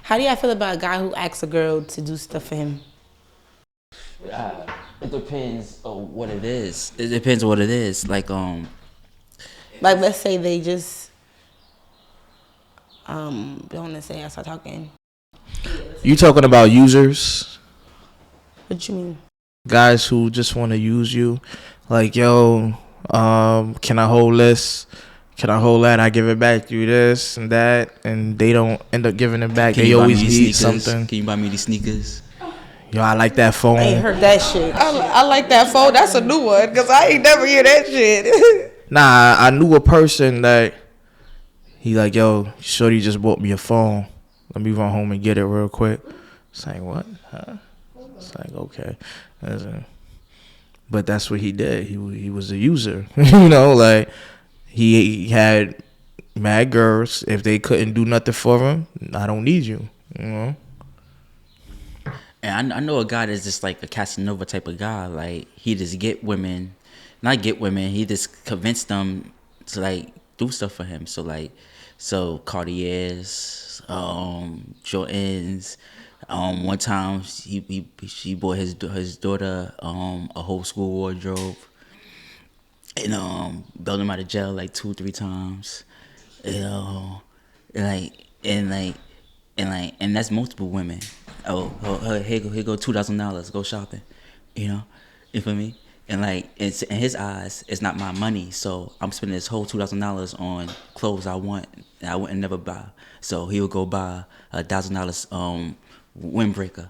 How do y'all feel about a guy who asks a girl to do stuff for him? It depends on what it is. It depends on what it is. Like let's say they just don't want to say I start talking. You talking about users? What you mean? Guys who just want to use you, like, yo, can I hold this? Can I hold that? I give it back to you, this and that, and they don't end up giving it back. They always need something. Can you buy me these sneakers? Yo, I like that phone. I ain't heard that shit. I like that phone. That's a new one because I ain't never hear that shit. Nah, I knew a person that he like, yo, shorty just bought me a phone. Let me run home and get it real quick. It's like, what? Huh? It's like, okay. But that's what he did. He was a user. You know, like, he had mad girls. If they couldn't do nothing for him, I don't need you. You know? And I know a guy that's just like a Casanova type of guy. Like, he just get women. Not get women. He just convinced them to, like, do stuff for him. So Cartiers, Jordans. One time she bought his daughter a whole school wardrobe, and bailed him out of jail like 2-3 times, and that's multiple women. Here go $2,000, go shopping, you feel me? And like, it's in his eyes, it's not my money, so I'm spending this whole $2,000 on clothes I want and I wouldn't never buy. So he would go buy $1,000 windbreaker,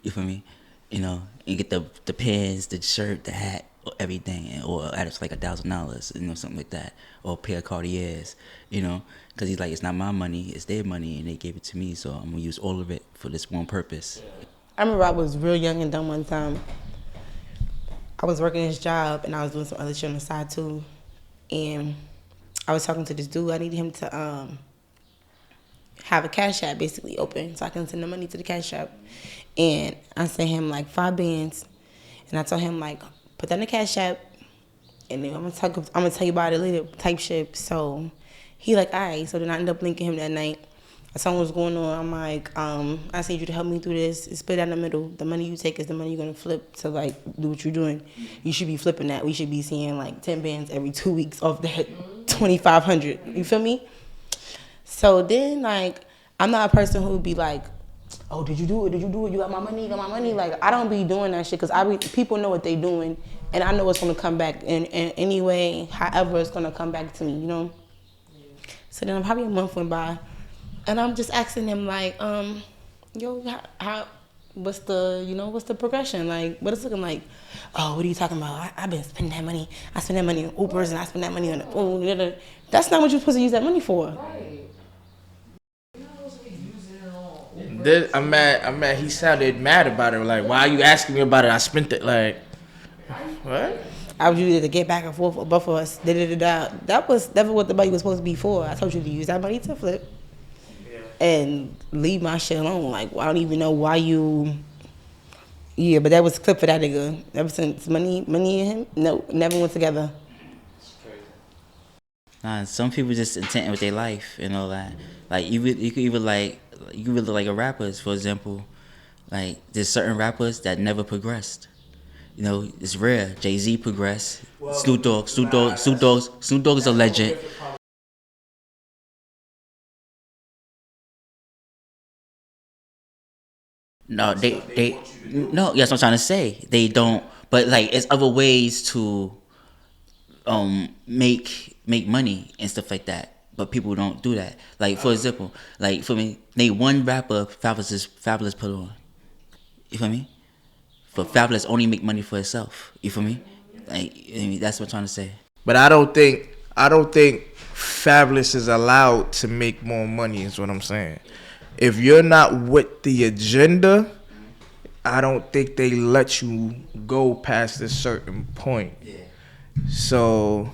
you feel me? And get the pants, the shirt, the hat, everything, or add it to like $1,000, something like that, or a pair of Cartiers, because he's like, it's not my money, it's their money, and they gave it to me, so I'm gonna use all of it for this one purpose. I remember I was real young and dumb one time. I was working this job and I was doing some other shit on the side too, and I was talking to this dude. I needed him to have a cash app basically open so I can send the money to the cash app. And I sent him like 5 bands, and I told him like, put that in the cash app, and then I'm gonna tell you about it later type shit. So he like, all right. So then I ended up linking him that night. I saw what was going on. I'm like, I need you to help me through this. It's split down the middle. The money you take is the money you're gonna flip to like do what you're doing. You should be flipping that. We should be seeing like 10 bands every 2 weeks off that 2,500. You feel me? So then like, I'm not a person who would be like, oh, did you do it? Did you do it? You got my money? You got my money? Like, I don't be doing that shit because people know what they doing, and I know it's gonna come back in any way, however it's gonna come back to me, So then probably a month went by, and I'm just asking him like, yo, how what's the progression? Like, what it's looking like? Oh, what are you talking about? I've been spending that money. I spend that money on Ubers, and I spend that money on the food. That's not what you're supposed to use that money for. Right. I'm mad. He sounded mad about it. Like, why are you asking me about it? I spent it. Like, what? I was using it to get back and forth with both of us. That was never what the money was supposed to be for. I told you to use that money to flip and leave my shit alone. Like, I don't even know why you. Yeah, but that was a clip for that nigga. Ever since money and him, no, never went together. Nah, some people just intent with their life and all that. Like, you could either like a rappers, for example. Like, there's certain rappers that never progressed. It's rare. Jay-Z progressed. Snoop Dogg is a legend. No, no. That's what I'm trying to say. They don't. But like, it's other ways to make money and stuff like that. But people don't do that. Like, for example, like, for me, name one rapper Fabulous put on. You feel me? But Fabulous only make money for itself. You feel me? Like, that's what I'm trying to say. But I don't think Fabulous is allowed to make more money, is what I'm saying. If you're not with the agenda, I don't think they let you go past a certain point. Yeah. So,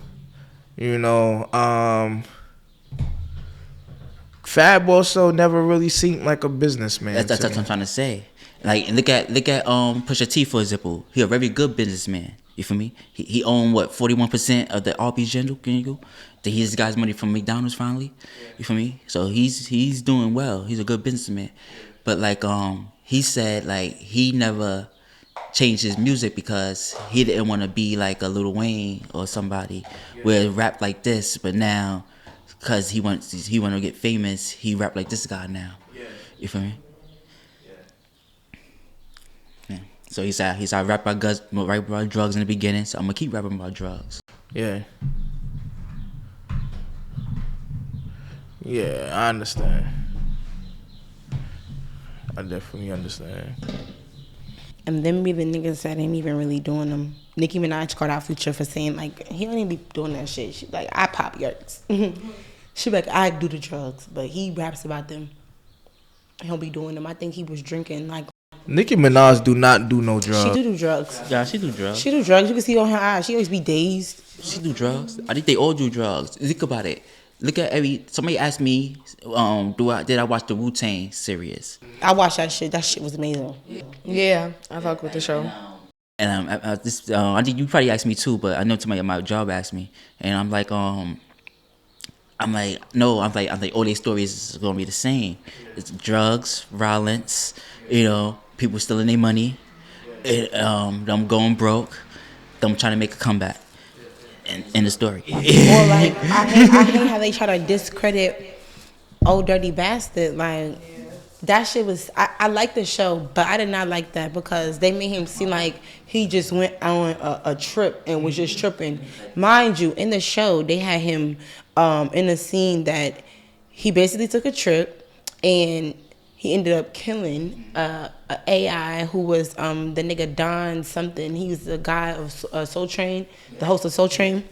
Fab also never really seemed like a businessman. That's what I'm trying to say. Like, look at Pusha T, for example. He a very good businessman. You feel me? He owned what 41% of the RB General. That he's got his money from McDonald's finally. You feel me? So he's doing well. He's a good businessman. But like he said like he never changed his music because he didn't want to be like a Lil Wayne or somebody where rap like this. But now, cause he wants to get famous, he rap like this guy now. You feel me? Yeah. So he said rap about drugs in the beginning. So I'm gonna keep rapping about drugs. Yeah. Yeah, I understand. I definitely understand. And then be the niggas that ain't even really doing them. Nicki Minaj called out Future for saying like he don't even be doing that shit. She like I pop yerks. She be like I do the drugs, but he raps about them. He don't be doing them. I think he was drinking like. Nicki Minaj do not do no drugs. She do drugs. Yeah, she do drugs. She do drugs. You can see on her eyes. She always be dazed. She do drugs. I think they all do drugs. Think about it. Look at somebody asked me, did I watch the Wu-Tang series? I watched that shit. That shit was amazing. Yeah, I fuck with the show. And I think you probably asked me too, but I know somebody at my job asked me, and I'm like, no, I'm like, all these stories is gonna be the same. It's drugs, violence, people stealing their money, them going broke, them trying to make a comeback. In the story. Or like I hate how they try to discredit Old Dirty Bastard. Like that shit was I like the show, but I did not like that because they made him seem like he just went on a trip and was just tripping. Mind you, in the show they had him in a scene that he basically took a trip and he ended up killing a AI who was the nigga Don something. He was the guy of Soul Train, the host of Soul Train.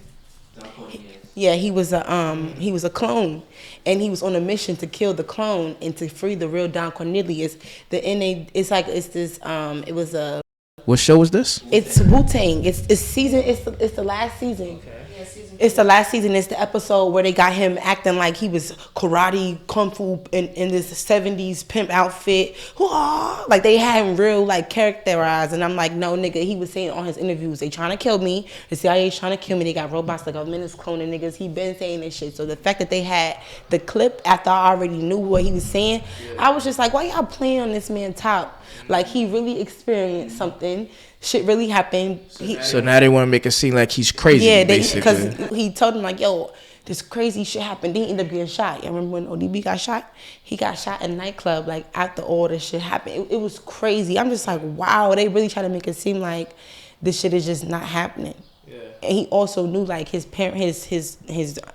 Yeah, he was a clone, and he was on a mission to kill the clone and to free the real Don Cornelius. It was a. What show is this? It's Wu-Tang. It's the last season. Okay. It's the last season. It's the episode where they got him acting like he was karate, kung fu in this 70s pimp outfit. Like they had him real like characterized. And I'm like, no, nigga. He was saying on his interviews, they trying to kill me. The CIA trying to kill me. They got robots. The government is cloning niggas. He been saying this shit. So the fact that they had the clip after I already knew what he was saying, I was just like, why y'all playing on this man top? Like he really experienced something. Shit really happened. So now they want to make it seem like he's crazy. Yeah, because he told him like, yo, this crazy shit happened. Then he ended up getting shot. You remember when ODB got shot? He got shot in a nightclub like after all this shit happened. It was crazy. I'm just like, wow, they really try to make it seem like this shit is just not happening. Yeah. And he also knew like his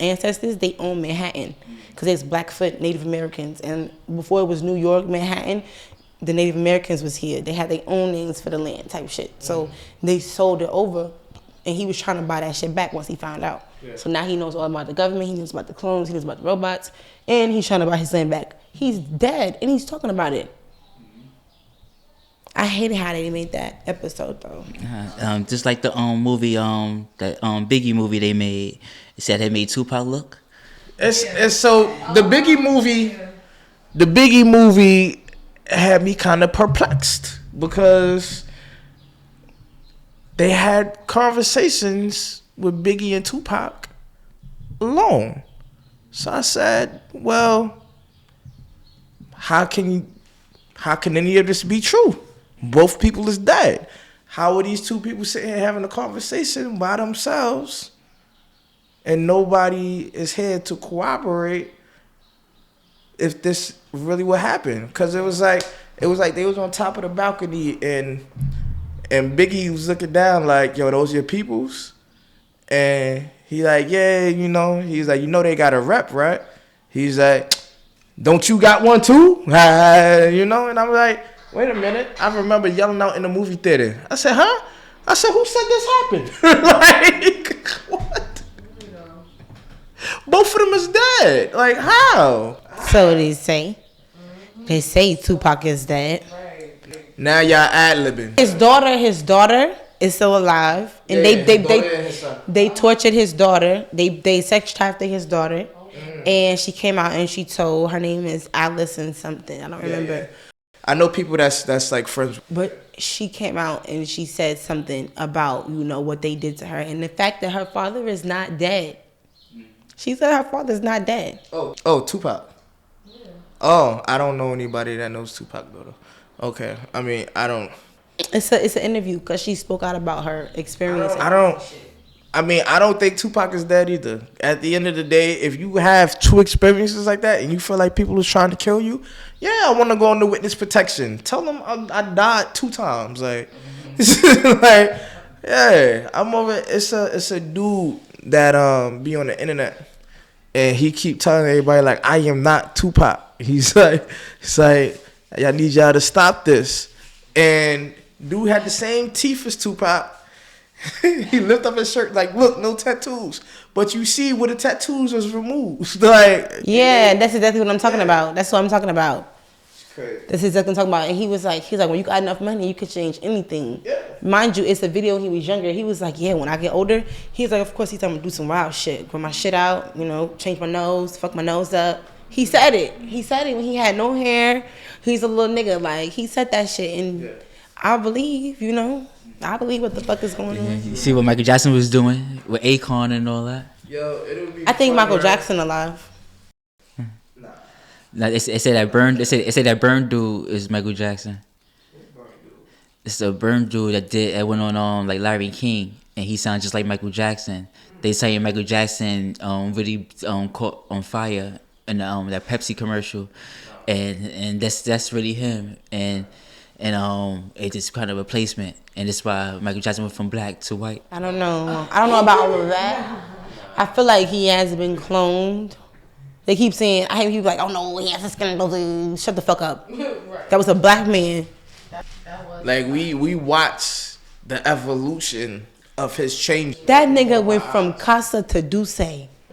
ancestors, they own Manhattan because it's Blackfoot Native Americans, and before it was New York, Manhattan. The Native Americans was here. They had their own names for the land type shit. So they sold it over, and he was trying to buy that shit back once he found out. Yeah. So now he knows all about the government. He knows about the clones. He knows about the robots. And he's trying to buy his land back. He's dead, and he's talking about it. I hated how they made that episode, though. Just like the movie, that Biggie movie they made. It said they made Tupac look. It's so the Biggie movie had me kind of perplexed because they had conversations with Biggie and Tupac alone. So I said, well, how can any of this be true? Both people is dead. How are these two people sitting here having a conversation by themselves and nobody is here to corroborate if this really what happened? Because it was like they was on top of the balcony and Biggie was looking down like, yo, those your peoples? And he like, yeah, he's like, they got a rep, right? He's like, don't you got one too? And I'm like, wait a minute. I remember yelling out in the movie theater. I said, huh? I said, who said this happened? Like, what? Both of them is dead. Like, how? So they say. They say Tupac is dead. Now y'all ad-libbing. His daughter is still alive, and they tortured his daughter. They sex trafficked his daughter, and she came out and she told her name is Alice and something. I don't remember. I know people that's like friends. But she came out and she said something about, you know, what they did to her and the fact that her father is not dead. She said her father's not dead. Oh, Tupac. Yeah. Oh, I don't know anybody that knows Tupac though. Okay, I mean, I don't. It's an interview because she spoke out about her experience. I don't think Tupac is dead either. At the end of the day, if you have two experiences like that and you feel like people is trying to kill you, yeah, I want to go into witness protection. Tell them I died 2 times. Like, like, yeah, I'm over. It's a dude that be on the internet and he keep telling everybody like, I am not Tupac. He's like, I need y'all to stop this. And dude had the same teeth as Tupac. He lift up his shirt like, look, no tattoos. But you see where the tattoos was removed. Like, yeah, that's exactly what I'm talking about. That's what I'm talking about. It's crazy. That's exactly what I'm talking about. And he was like, when you got enough money, you could change anything. Yeah. Mind you, it's a video when he was younger. He was like, yeah, when I get older, he's like, of course he's going to do some wild shit. Grow my shit out, you know, change my nose, fuck my nose up. He said it. He said it when he had no hair. He's a little nigga. Like, he said that shit. And I believe, you know. I believe what the fuck is going on. You see what Michael Jackson was doing with Akon and all that? Yo, it'll be I think Michael Jackson alive. Nah, they say that burn. They say that burn dude is Michael Jackson. It's a burn dude that went on like King, and he sounds just like Michael Jackson. They saying Michael Jackson really caught on fire in that Pepsi commercial, and that's really him. And it's just kind of replacement, and that's why Michael Jackson went from black to white. I don't know about all of that. I feel like he has been cloned. They keep saying, I hear people like, oh no, he has a skin. Shut the fuck up. Right. That was a black man. Like we watched the evolution of his change. That nigga went from Casa to Duce.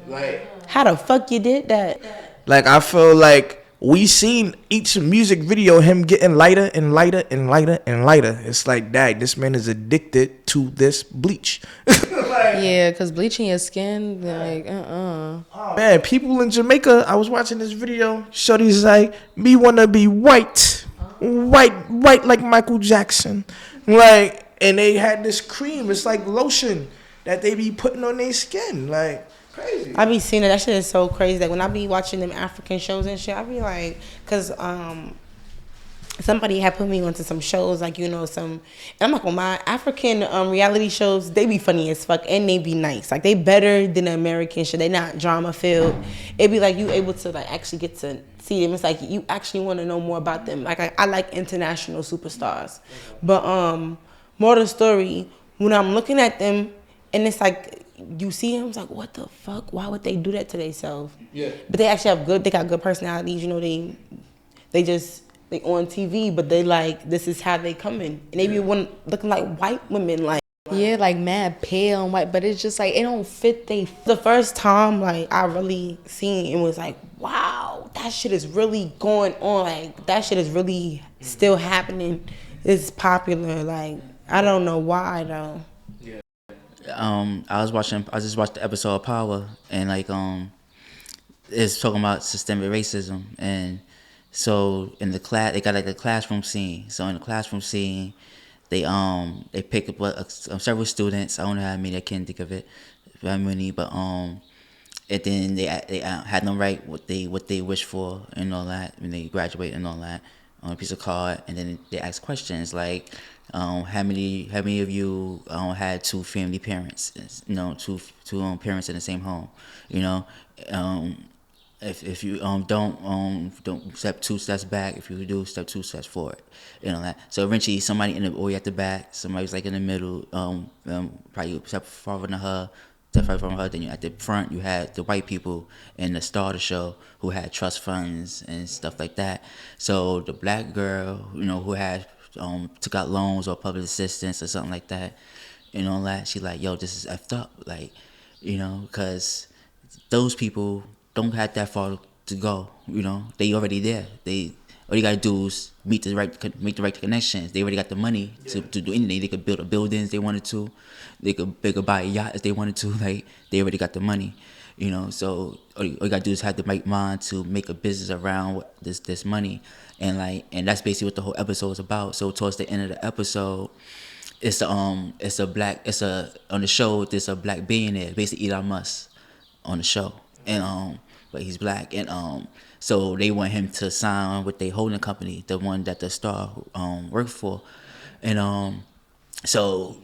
Like, how the fuck you did that? Like, I feel like we seen each music video him getting lighter and lighter and lighter and lighter. It's like, dang, this man is addicted to this bleach. Yeah, because bleaching your skin, like, Man, people in Jamaica, I was watching this video. Shorty's like, me wanna be white like Michael Jackson. Like, and they had this cream. It's like lotion that they be putting on their skin. Like, crazy. I be seeing it. That shit is so crazy. Like, when I be watching them African shows and shit, I be like, because somebody had put me onto some shows, like, you know, and I'm not gonna lie, African reality shows, they be funny as fuck and they be nice. Like, they better than the American shit. They not drama filled. It be like you able to like actually get to see them. It's like you actually want to know more about them. Like, I like international superstars. But more to the story, when I'm looking at them and it's like you see them, it's like, what the fuck? Why would they do that to themselves? Yeah. But they actually they got good personalities, you know, they on TV, but they like, this is how they coming. And they be looking like white women, like. Yeah, like mad pale and white, but it's just like, it don't fit The first time, like, I really seen it was like, wow, that shit is really going on. Like, that shit is really still happening. It's popular. Like, I don't know why, though. Yeah. I just watched the episode of Power, and like, it's talking about systemic racism. And so in the class, they got like a classroom scene. So in the classroom scene, they pick up several students. I don't know how many. I can't think of it. How many? But and then they had them write what they wish for and all that when they graduate and all that on a piece of card. And then they ask questions like, how many of you had two family parents? You know, two parents in the same home. You know. If you don't step 2 steps back, if you do step 2 steps forward, you know that. So eventually somebody way at the back, somebody's like in the middle, probably step farther than her, Then you at the front you had the white people in the start of the show who had trust funds and stuff like that. So the black girl, you know, who had took out loans or public assistance or something like that, you know that, she like, yo, this is effed up, like, you know, because those people don't have that far to go, you know. They already there. They All you gotta do is make the right connections. They already got the money to do anything. They could build a building if they wanted to. They could buy a yacht if they wanted to. Like, they already got the money, you know. So all you gotta do is have the right mind to make a business around this money, and that's basically what the whole episode is about. So towards the end of the episode, on the show. There's a black billionaire, basically Elon Musk, on the show, and but he's black, and so they want him to sign with their holding company, the one that the star worked for, and so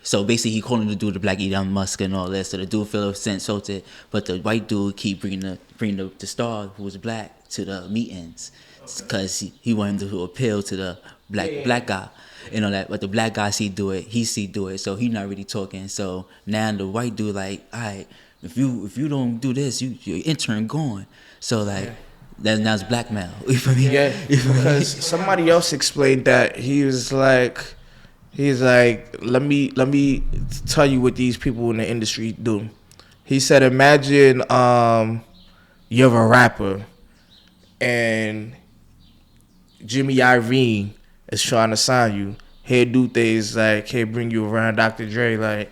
so basically he calling the dude the black Elon Musk and all that. So the dude feel insulted, but the white dude keep bringing the star who was black to the meetings, because he wanted him to appeal to the black guy. You know that, but the black guy see do it, so he not really talking. So now the white dude like, all right, if you don't do this, your intern gone. So like, that's blackmail. You feel me? Yeah, because somebody else explained that. He's like, let me tell you what these people in the industry do. He said, imagine you're a rapper and Jimmy Iovine is trying to sign you. He'll do things like, he'll bring you around Dr. Dre, like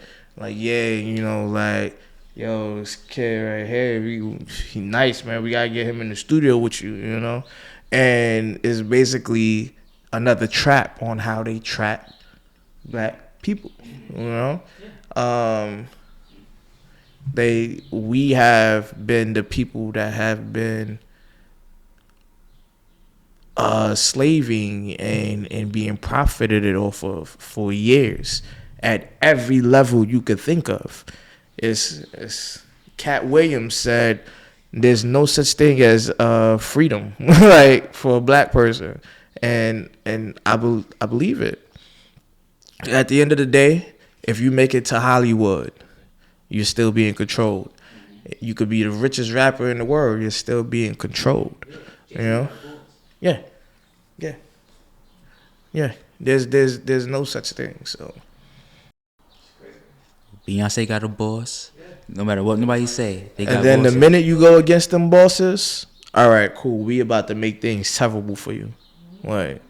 yeah, you know, like, yo, this kid right here, he nice, man. We gotta get him in the studio with you, you know. And it's basically another trap on how they trap black people, you know. We have been the people that have been slaving and being profited off of for years at every level you could think of. It's Cat Williams said there's no such thing as freedom like for a black person, and I believe it. At the end of the day, if you make it to Hollywood, you're still being controlled. You could be the richest rapper in the world, you're still being controlled, you know. Yeah. There's no such thing. So Beyonce got a boss. No matter what nobody say, they got. And then bosses. the minute you go against them bosses, all right, cool. We about to make things terrible for you. Right.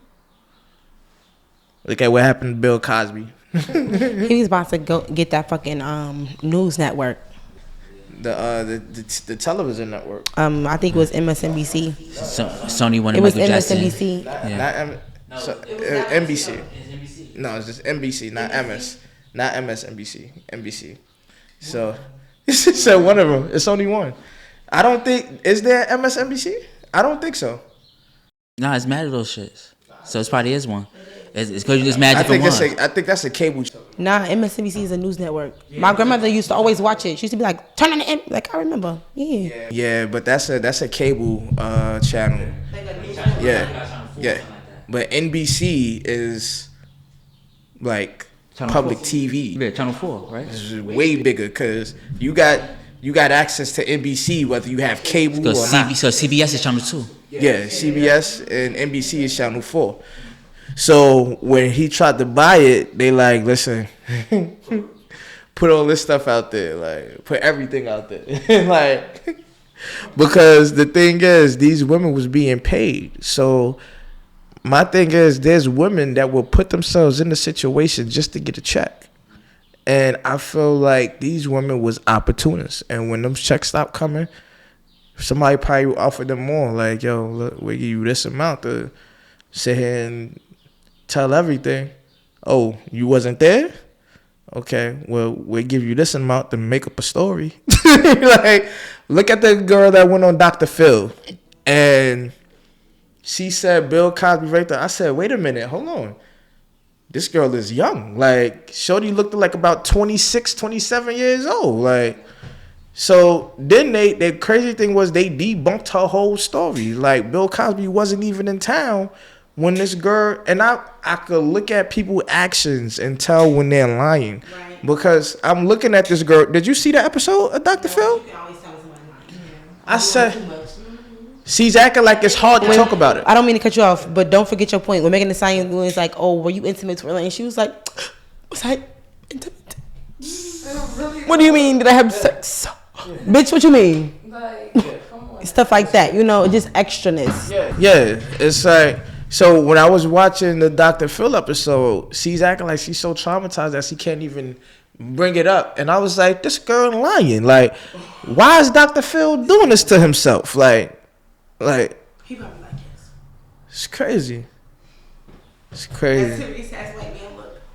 Look at what happened to Bill Cosby. He was about to go get that fucking news network. The television network. I think it was MSNBC. Sony wanted It was Michael Jackson. MSNBC. NBC. No, it's just NBC, not MS, not MSNBC. NBC. So it said one of them. It's only one. I don't think, is there MSNBC? I don't think so. Nah, it's mad at those shits. So it's probably is one. It's because you just mad different ones. I think that's a cable. Nah, MSNBC is a news network. My grandmother used to always watch it. She used to be like, turn on the like I remember. Yeah. Yeah, but that's a cable channel. Yeah. But NBC is like Channel public 4. TV. Yeah, Channel 4, right? It's way bigger because you got access to NBC whether you have cable or not. So CBS is Channel 2. Yeah, CBS and NBC is Channel 4. So when he tried to buy it, they like, listen, put all this stuff out there, like put everything out there, like, because the thing is, these women was being paid. So my thing is, there's women that will put themselves in the situation just to get a check. And I feel like these women was opportunists. And when them checks stopped coming, somebody probably offered them more. Like, yo, look, we give you this amount to sit here and tell everything. Oh, you wasn't there? Okay, well, we'll give you this amount to make up a story. Like, look at the girl that went on Dr. Phil. And she said Bill Cosby right there. I said, wait a minute, hold on. This girl is young. Like, shorty looked like about 26, 27 years old. Like, so then the crazy thing was they debunked her whole story. Like, Bill Cosby wasn't even in town when this girl, and I could look at people's actions and tell when they're lying. Right. Because I'm looking at this girl. Did you see the episode of Dr. Phil? You can always tell somebody lying. I said, she's acting like it's hard to talk about it. I don't mean to cut you off, but don't forget your point. When Megan Thee Stallion was like, oh, were you intimate with her? And she was like, was I intimate? What do you mean? Did I have sex? Bitch, what you mean? Like, come on. stuff like that. You know, just extraness. Yeah, it's like, so when I was watching the Dr. Phil episode, she's acting like she's so traumatized that she can't even bring it up. And I was like, this girl lying. Like, why is Dr. Phil doing this to himself? Like He probably like this. it's crazy. It's crazy.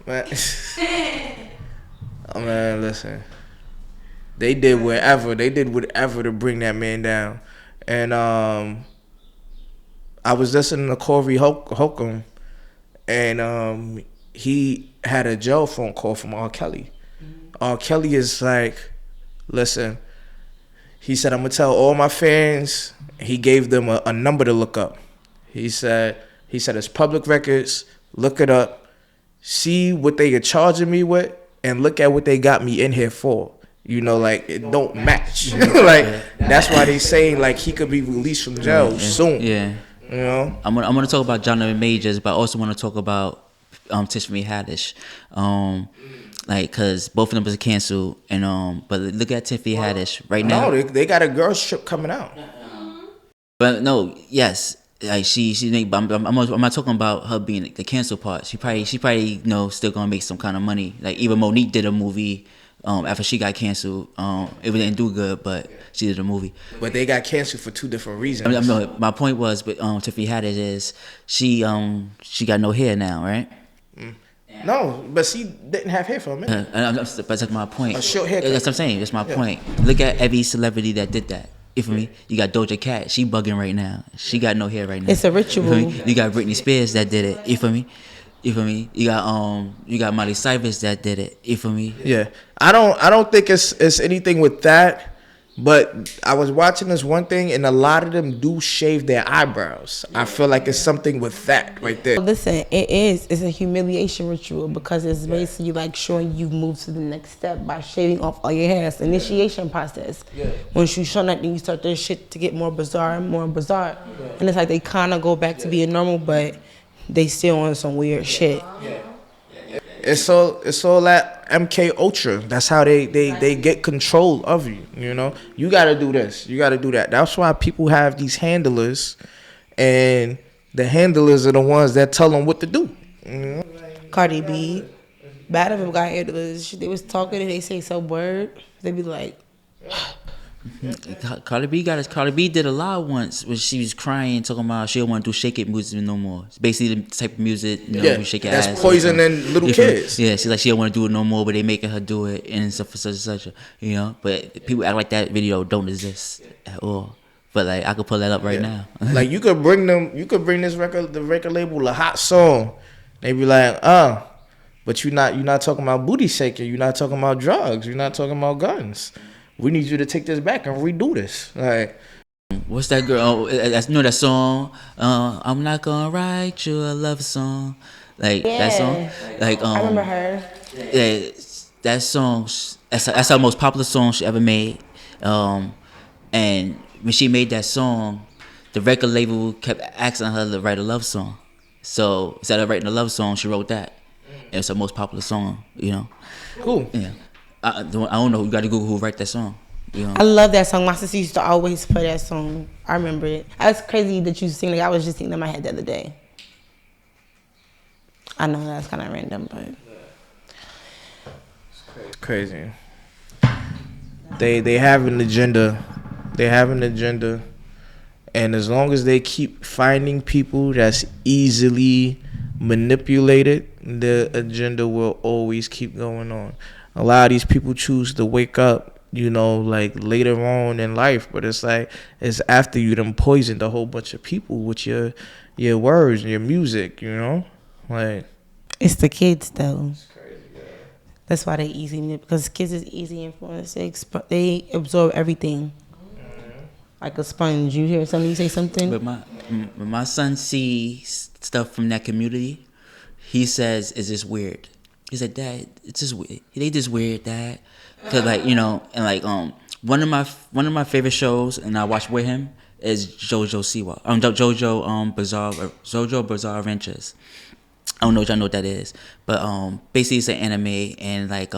Man. Oh man, listen. They did whatever to bring that man down. And I was listening to Corey Holcomb, and he had a jail phone call from R. Kelly. R. Kelly is like, listen, he said, I'm gonna tell all my fans. He gave them a number to look up. He said it's public records. Look it up. See what they are charging me with, and look at what they got me in here for. You know, like, it don't match. Like, that's why they saying like he could be released from jail soon. Yeah. You know, I'm gonna talk about Jonathan Majors, but I also want to talk about Tiffany Haddish, like, cause both of them was canceled, and but look at Tiffany Haddish right now. No, they got a girls trip coming out. But no, yes, like she but I'm not talking about her being the cancel part. She probably still gonna make some kind of money. Like, even Monique did a movie after she got canceled. It didn't do good, but she did a movie. But they got canceled for two different reasons. I mean, my point was, but Tiffany Haddish is she got no hair now, right? No, but she didn't have hair for a minute. But that's my point. A short haircut. That's what I'm saying. That's my point. Look at every celebrity that did that. You feel me? You got Doja Cat. She bugging right now. She got no hair right now. It's a ritual. You feel me? You got Britney Spears that did it. You feel me? You feel me? You got Miley Cyrus that did it. You feel me? Yeah, I don't think it's anything with that. But I was watching this one thing, and a lot of them do shave their eyebrows. I feel like it's something with that right there. Listen, it's a humiliation ritual, because it's basically like showing you move to the next step by shaving off all your hair. It's an initiation process. Once you show that, then you start this shit to get more bizarre and more bizarre. And it's like they kind of go back to being normal, but they still on some weird shit. It's all that MK Ultra. That's how they get control of you. You know, you got to do this, you got to do that. That's why people have these handlers, and the handlers are the ones that tell them what to do. You know? Cardi B, bad of them got handlers. They was talking and they say some word, they be like. Cardi B did a lot once when she was crying, talking about she don't want to do shake it music no more. It's basically the type of music, you shake your ass. That's poisoning little kids. Yeah, she's like, she don't want to do it no more, but they making her do it and stuff for such. You know, but people act like that video don't exist at all. But like, I could pull that up right now. Like, you could bring the record label a hot song. They be like, but you're not talking about booty shaking. You're not talking about drugs. You're not talking about guns. We need you to take this back and redo this. Like, what's that girl? That song. I'm not gonna write you a love song. Like that song. Like I remember her. Yeah, that song. That's her most popular song she ever made. And when she made that song, the record label kept asking her to write a love song. So instead of writing a love song, she wrote that. And it's her most popular song. You know. Cool. Yeah. I don't know. You got to Google who write that song. You know? I love that song. My sister used to always play that song. I remember it. That's crazy that you sing. Like, I was just singing in my head the other day. I know that's kind of random, but it's crazy. They have an agenda. They have an agenda, and as long as they keep finding people that's easily manipulated, the agenda will always keep going on. A lot of these people choose to wake up, you know, like later on in life, but it's like, it's after you done poisoned a whole bunch of people with your words and your music, you know, like. It's the kids though. It's crazy, yeah. That's why they easy, because kids is easy influence. They absorb everything, like a sponge. You hear something, you say something. But when my son sees stuff from that community, he says, "Is this weird?" He said, "Dad, it's just weird. They just weird, Dad." Cause like, you know, and like one of my favorite shows, and I watch with him, is JoJo Siwa. JoJo Bizarre Adventures. I don't know if y'all know what that is, but basically it's an anime, and like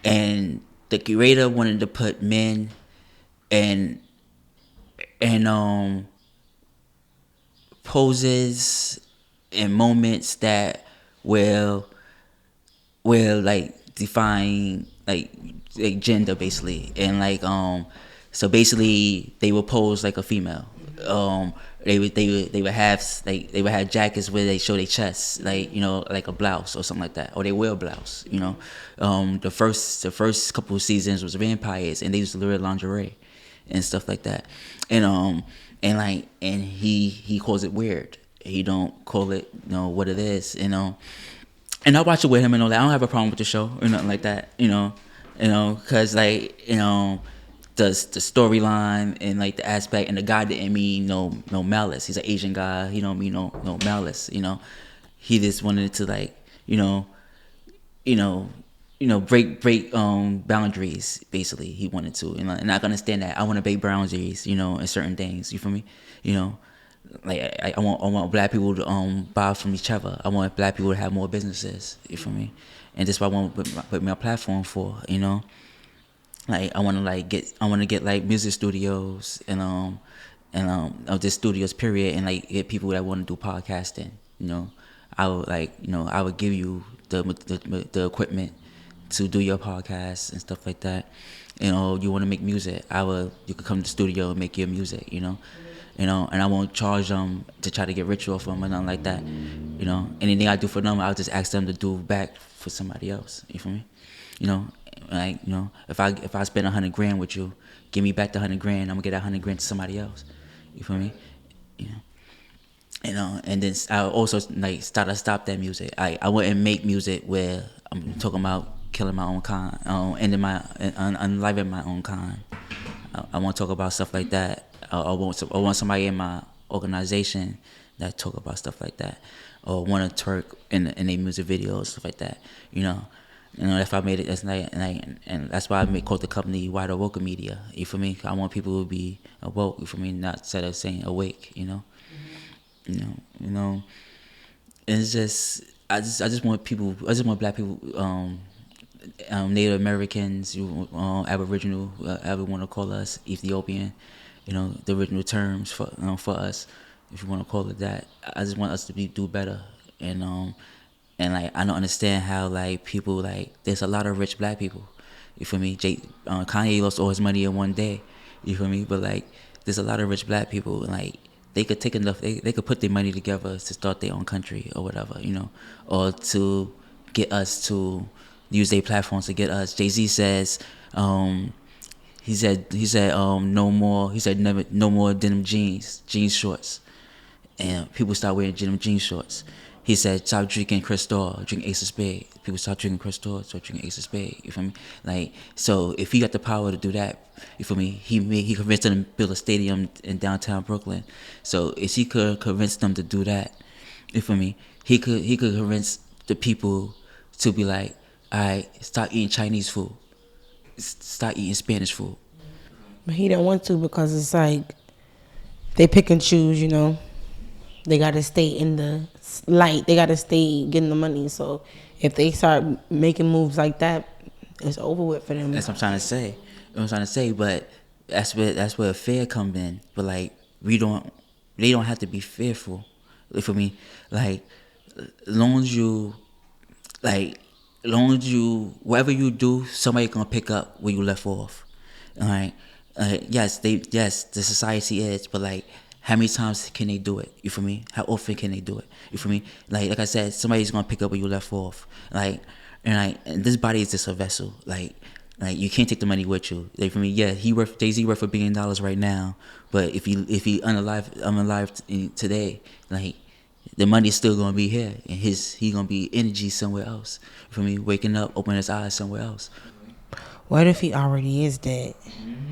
and the creator wanted to put men and and poses and moments that will like define like gender basically, and so basically they will pose like a female. They would have jackets where they show their chests, like like a blouse or something like that, or they wear a blouse. The first couple of seasons was vampires, and they used to wear lingerie and stuff like that, and he calls it weird. He don't call it what it is, and I watch it with him and all that. I don't have a problem with the show or nothing like that, because the storyline and like the aspect, and the guy didn't mean no malice. He's an Asian guy. He don't mean no malice. He just wanted to like break boundaries. Basically, he wanted to, and I can understand that. I want to break boundaries, in certain things. You feel me? Like I want black people to buy from each other. I want black people to have more businesses. You feel me? And that's what I want to put my platform for. Like I want to get like music studios and just studios period, and like get people that want to do podcasting. I would give you the equipment to do your podcast and stuff like that. You want to make music, you could come to the studio and make your music. And I won't charge them to try to get rich off them or nothing like that. Anything I do for them, I'll just ask them to do back for somebody else. You feel me? Like if I spend $100,000 with you, give me back the $100,000. I'm gonna get that $100,000 to somebody else. You feel me? And then I also like stop that music. I wouldn't make music where I'm talking about killing my own kind, ending unliving my own kind. I won't talk about stuff like that. I want somebody in my organization that talk about stuff like that, or want to twerk in their music videos, stuff like that. If I made it, that's like, and that's why I called the company Wide Awoke Media. You feel me? I want people to be awoke. You feel me? Not instead of saying awake. It's just I just want people. I just want black people, Native Americans, Aboriginal, whatever you want to call us, Ethiopian. The original terms for us, if you want to call it that. I just want us to do better, and like I don't understand how like people like there's a lot of rich black people. You feel me? Kanye lost all his money in one day. You feel me? But like there's a lot of rich black people, and like they could take enough. They could put their money together to start their own country or whatever, or to get us to use their platforms to get us. Jay-Z says. He said no more. He said never, no more denim jeans shorts, and people start wearing denim jean shorts. He said stop drinking Cristal, drink Ace of Spades. People start drinking Cristal, start drinking Ace of Spades. You feel me? Like so, if he got the power to do that, you feel me? He convinced them to build a stadium in downtown Brooklyn. So if he could convince them to do that, you feel me? He could convince the people to be like, all right, stop eating Chinese food. Start eating Spanish food. But he don't want to because it's like they pick and choose, They got to stay in the light. They got to stay getting the money. So if they start making moves like that, it's over with for them. That's what I'm trying to say. But that's where fear comes in. But like they don't have to be fearful. For me, like as long as you whatever you do, somebody gonna pick up where you left off. All right. Yes, the society is, but like, how many times can they do it? You feel me? How often can they do it? You feel me? Like I said, somebody's gonna pick up where you left off. And this body is just a vessel. Like you can't take the money with you. Like for me, yeah, Jay-Z worth $1 billion right now, but if he unalive today, like the money's still gonna be here, and he gonna be energy somewhere else. For me, waking up, opening his eyes somewhere else. What if he already is dead? Mm-hmm.